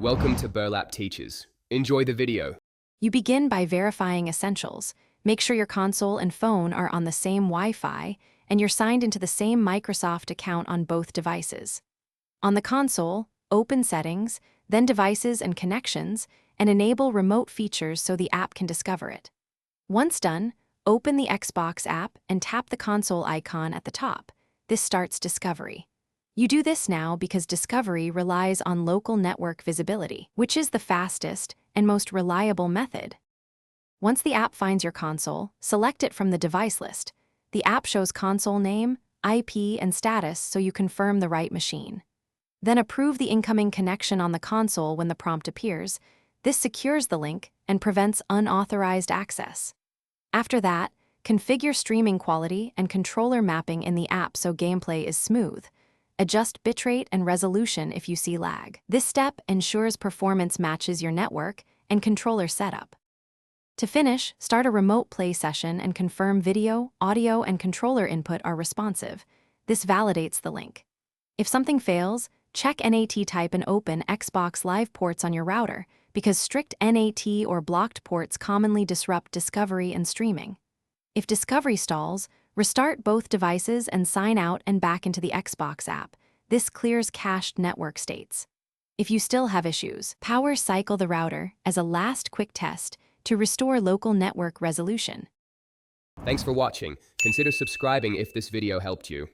Welcome to Burlap Teachers. Enjoy the video. You begin by verifying essentials. Make sure your console and phone are on the same Wi-Fi and you're signed into the same Microsoft account on both devices. On the console, open Settings, then Devices and Connections, and enable remote features so the app can discover it. Once done, open the Xbox app and tap the console icon at the top. This starts Discovery. You do this now because Discovery relies on local network visibility, which is the fastest and most reliable method. Once the app finds your console, select it from the device list. The app shows console name, IP, and status so you confirm the right machine. Then approve the incoming connection on the console when the prompt appears. This secures the link and prevents unauthorized access. After that, configure streaming quality and controller mapping in the app so gameplay is smooth. Adjust bitrate and resolution if you see lag. This step ensures performance matches your network and controller setup. To finish, start a remote play session and confirm video, audio, and controller input are responsive. This validates the link. If something fails, check NAT type and open Xbox Live ports on your router, because strict NAT or blocked ports commonly disrupt discovery and streaming. If discovery stalls, restart both devices and sign out and back into the Xbox app. This clears cached network states. If you still have issues, power cycle the router as a last quick test to restore local network resolution. Thanks for watching. Consider subscribing if this video helped you.